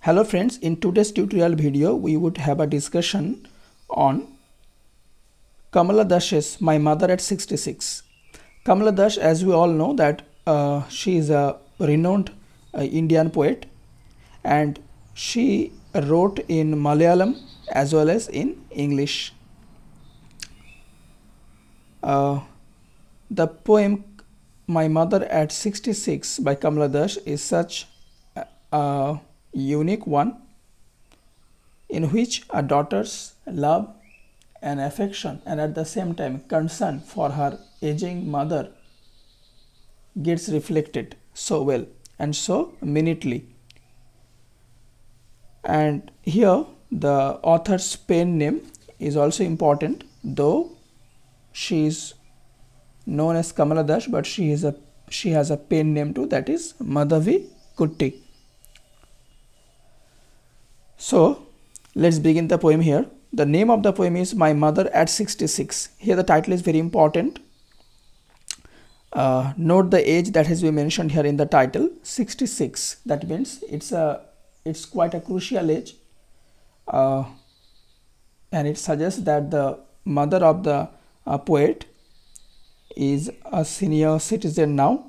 Hello friends, in today's tutorial video we would have a discussion on Kamala Dash's My Mother at 66. Kamala Dash, as we all know, that she is a renowned Indian poet, and she wrote in Malayalam as well as in English. The poem My Mother at 66 by Kamala Dash is such a unique one in which a daughter's love and affection and at the same time concern for her aging mother gets reflected so well and so minutely. And here the author's pen name is also important, though she is known as Kamala Dash, but she has a pen name too, that is Madhavi Kutti. So let's begin the poem here. The name of the poem is My Mother at 66. Here the title is very important. Note the age that has been mentioned here in the title, 66. That means it's quite a crucial age, and it suggests that the mother of the poet is a senior citizen now.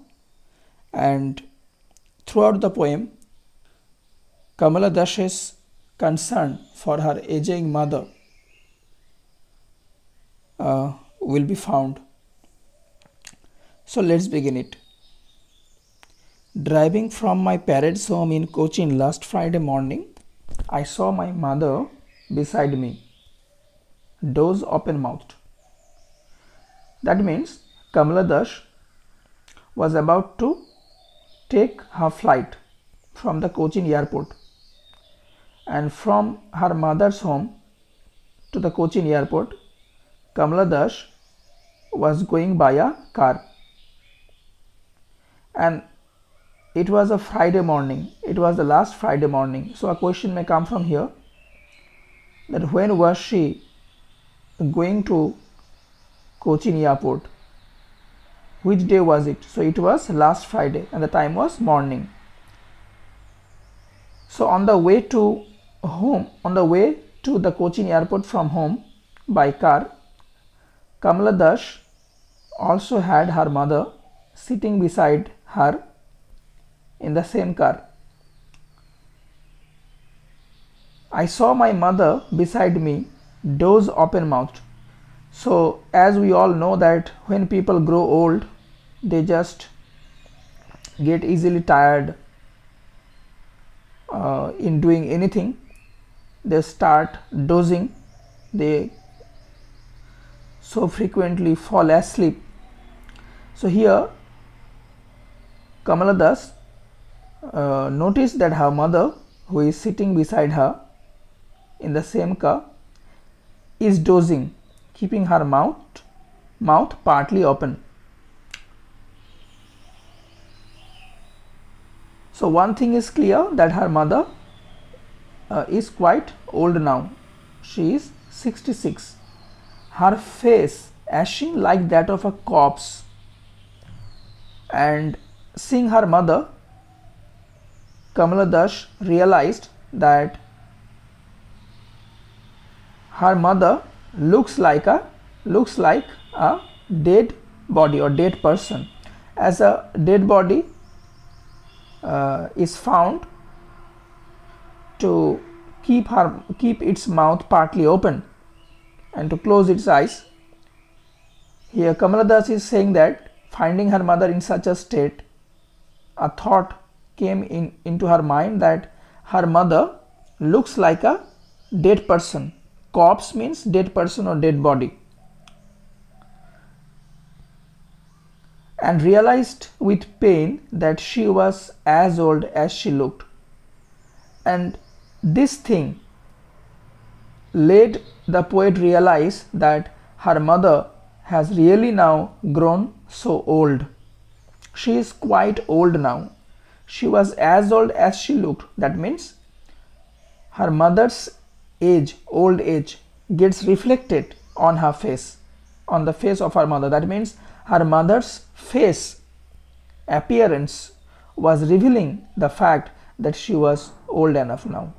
And throughout the poem, Kamala Dash's concern for her aging mother will be found. So let's begin it. Driving from my parents' home in Cochin last Friday morning, I saw my mother beside me, doors open-mouthed. That means Kamala Dash was about to take her flight from the Cochin airport, and from her mother's home to the Cochin airport, Kamala Dash was going by a car. And it was a Friday morning. It was the last Friday morning. So a question may come from here, that when was she going to Cochin airport? Which day was it? So it was last Friday and the time was morning. So on the way to the Cochin airport from home by car, Kamala Dash also had her mother sitting beside her in the same car. I saw my mother beside me, doors open-mouthed. So as we all know that when people grow old, they just get easily tired in doing anything. They start dozing, they so frequently fall asleep. So here Kamala Dash noticed that her mother, who is sitting beside her in the same car, is dozing, keeping her mouth partly open. So one thing is clear, that her mother is quite old now. She is 66. Her face ashen like that of a corpse. And seeing her mother, Kamala Dash realized that her mother looks like a dead body or dead person. As a dead body is found to keep its mouth partly open and to close its eyes. Here Kamala Dash is saying that finding her mother in such a state, a thought came into her mind that her mother looks like a dead person. Corpse means dead person or dead body. And realized with pain that she was as old as she looked. And this thing led the poet realize that her mother has really now grown so old. She is quite old now. She was as old as she looked. That means her mother's age, old age, gets reflected on her face, on the face of her mother. That means her mother's face appearance was revealing the fact that she was old enough now.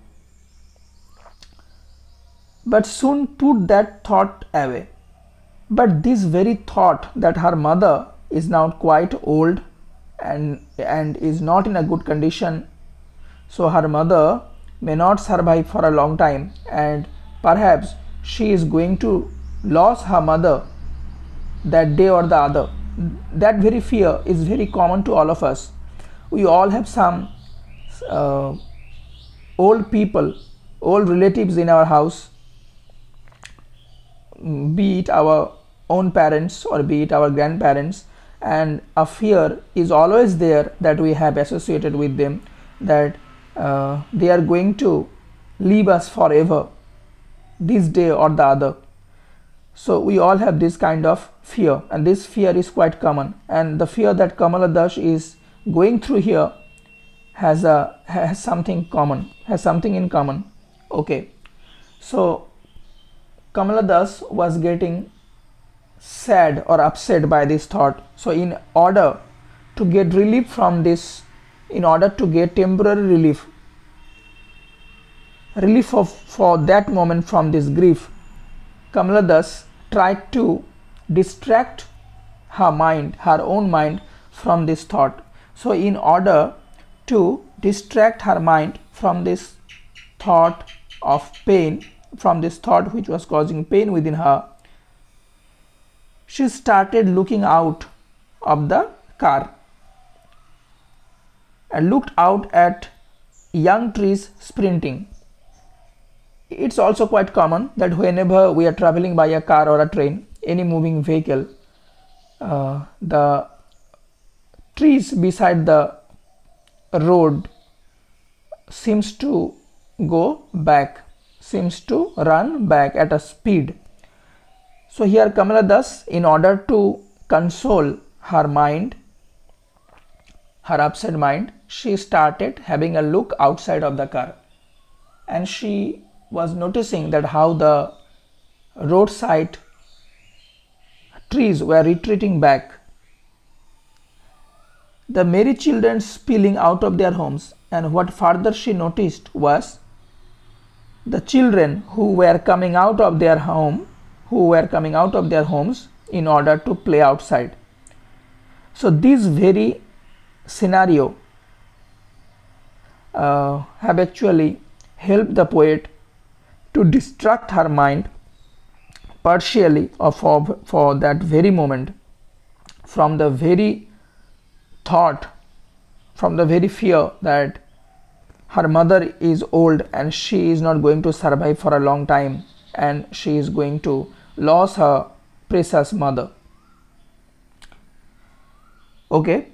But soon put that thought away. But this very thought that her mother is now quite old and is not in a good condition, so her mother may not survive for a long time, and perhaps she is going to lose her mother that day or the other. That very fear is very common to all of us. We all have some old people, old relatives in our house, be it our own parents or be it our grandparents, and a fear is always there that we have associated with them, that they are going to leave us forever this day or the other. So we all have this kind of fear, and this fear is quite common, and the fear that Kamala Das is going through here has something in common. Okay, so Kamala Das was getting sad or upset by this thought. So in order to get relief from this, in order to get temporary relief for that moment from this grief, Kamala Das tried to distract her mind, her own mind, from this thought. So in order to distract her mind from this thought of pain, from this thought which was causing pain within her, she started looking out of the car and looked out at young trees sprinting. It's also quite common that whenever we are traveling by a car or a train, any moving vehicle, the trees beside the road seems to go back, seems to run back at a speed. So here Kamala Das, in order to console her mind, her upset mind, she started having a look outside of the car, and she was noticing that how the roadside trees were retreating back, the merry children spilling out of their homes, and what further she noticed was the children who were coming out of their homes in order to play outside. So this very scenario have actually helped the poet to distract her mind partially or for that very moment from the very thought, from the very fear that her mother is old and she is not going to survive for a long time, and she is going to lose her precious mother. Okay.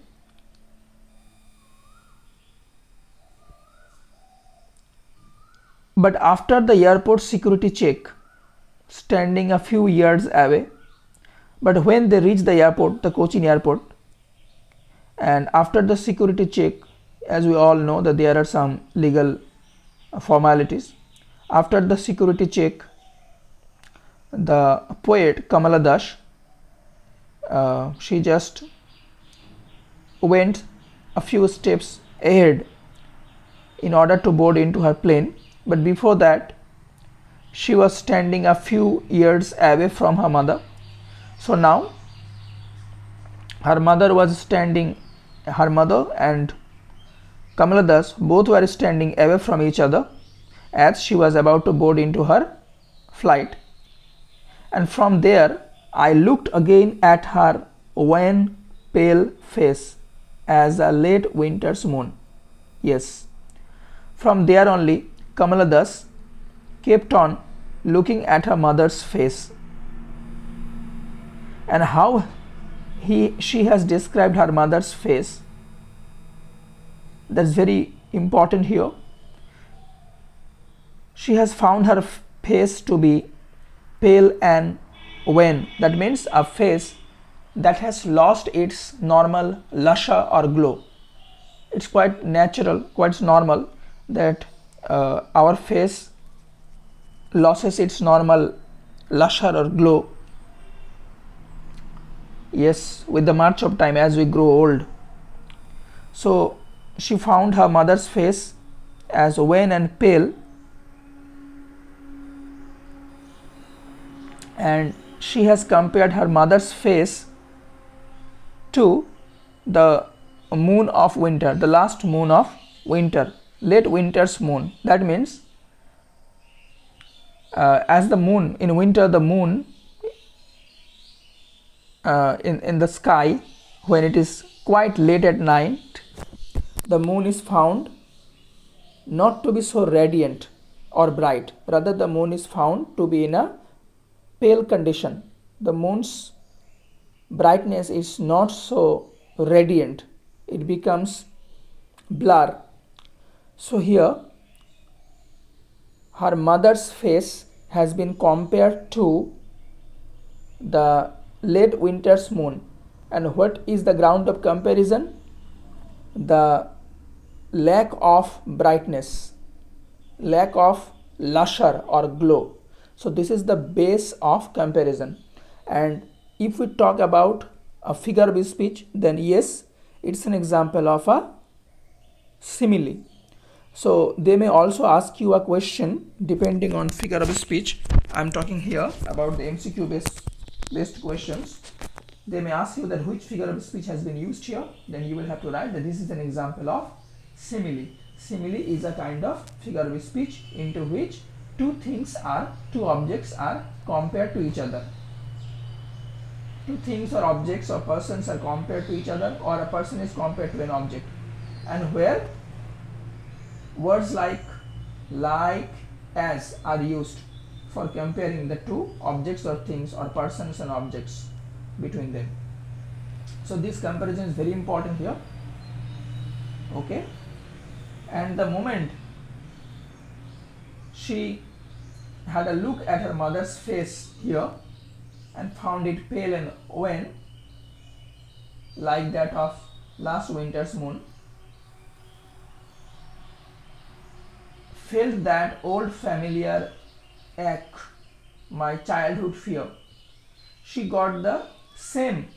But after the airport security check, standing a few yards away, but when they reached the airport, the Cochin airport, and after the security check, as we all know that there are some legal formalities, after the security check, the poet Kamala Das, she just went a few steps ahead in order to board into her plane. But before that, she was standing a few yards away from her mother. So now her mother and Kamala Das both were standing away from each other as she was about to board into her flight. And from there, I looked again at her wan, pale face as a late winter's moon. Yes, from there only Kamala Das kept on looking at her mother's face, and how she has described her mother's face, that's very important here. She has found her face to be pale and wan. That means a face that has lost its normal lustre or glow. It's quite natural, quite normal that our face loses its normal lustre or glow, yes, with the march of time as we grow old. So she found her mother's face as wan and pale, and she has compared her mother's face to the moon of winter, the last moon of winter, late winter's moon. That means as the moon in winter, the moon in the sky, when it is quite late at night, the moon is found not to be so radiant or bright. Rather, the moon is found to be in a pale condition. The moon's brightness is not so radiant, it becomes blur. So here her mother's face has been compared to the late winter's moon. And what is the ground of comparison? The lack of brightness, lack of lustre or glow. So this is the base of comparison. And if we talk about a figure of speech, then yes, it's an example of a simile. So they may also ask you a question depending on figure of speech. I'm talking here about the MCQ based questions. They may ask you that which figure of speech has been used here. Then you will have to write that this is an example of simile. Simile is a kind of figure of speech into which two objects are compared to each other. Two things or objects or persons are compared to each other, or a person is compared to an object, and where words like, as are used for comparing the two objects or things or persons and objects between them. So this comparison is very important here. Okay, and the moment she had a look at her mother's face here and found it pale and wan like that of last winter's moon, felt that old familiar ache, my childhood fear. She got the same,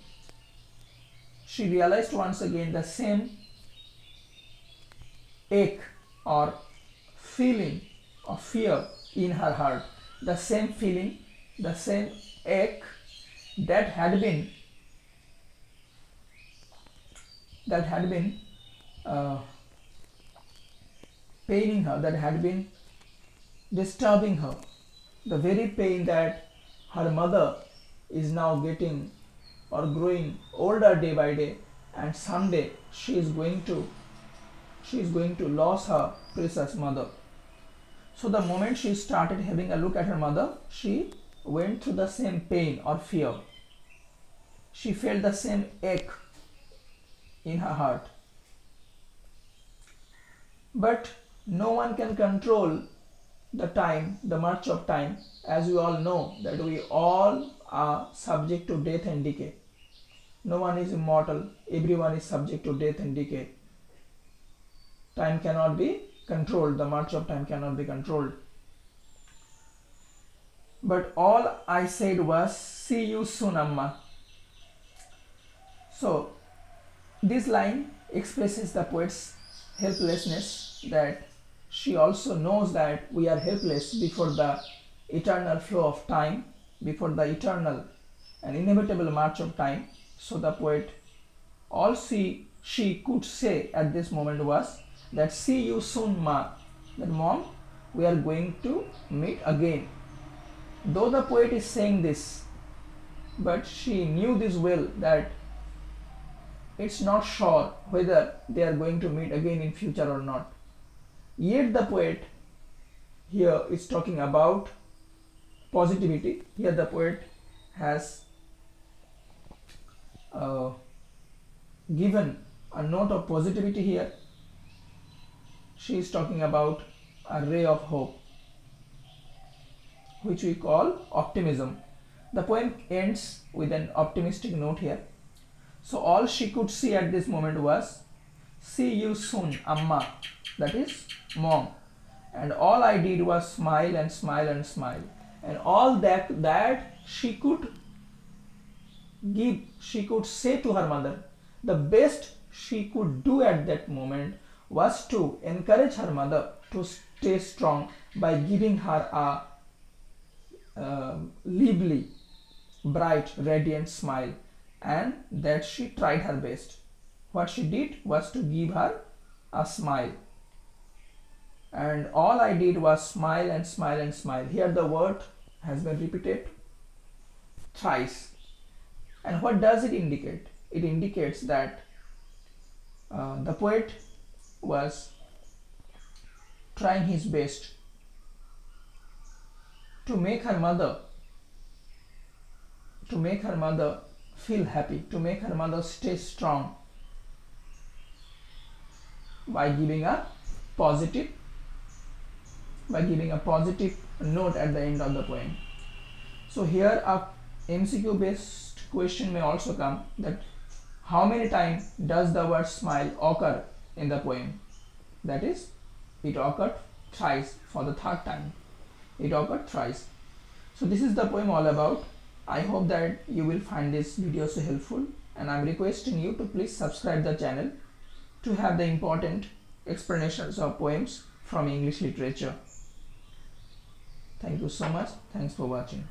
she realized once again the same ache or feeling of fear in her heart, the same feeling, the same ache that had been paining her, that had been disturbing her, the very pain that her mother is now getting or growing older day by day, and someday she is going to lose her precious mother. So the moment she started having a look at her mother, she went through the same pain or fear. She felt the same ache in her heart. But no one can control the time, the march of time, as we all know that we all are subject to death and decay. No one is immortal, everyone is subject to death and decay. Time cannot be controlled, the march of time cannot be controlled. But all I said was, see you soon, Amma. So this line expresses the poet's helplessness, that she also knows that we are helpless before the eternal flow of time, before the eternal and inevitable march of time. So the poet, all she could say at this moment was that, see you soon, Ma, that mom, we are going to meet again. Though the poet is saying this, but she knew this well, that it's not sure whether they are going to meet again in future or not. Yet the poet here is talking about positivity. Here the poet has given a note of positivity here. She is talking about a ray of hope, which we call optimism. The poem ends with an optimistic note here. So all she could see at this moment was, see you soon, Amma, that is mom. And all I did was smile and smile and smile. And all that she could give, she could say to her mother, the best she could do at that moment was to encourage her mother to stay strong by giving her a lively, bright, radiant smile, and that she tried her best. What she did was to give her a smile, and all I did was smile and smile and smile. Here the word has been repeated thrice. And what does it indicate? It indicates that the poet was trying his best to make her mother feel happy, to make her mother stay strong by giving a positive note at the end of the poem. So here a MCQ based question may also come, that how many times does the word smile occur in the poem? That is, it occurred thrice. For the third time it occurred thrice. So this is the poem all about. I hope that you will find this video so helpful, and I am requesting you to please subscribe the channel to have the important explanations of poems from English literature. Thank you so much. Thanks for watching.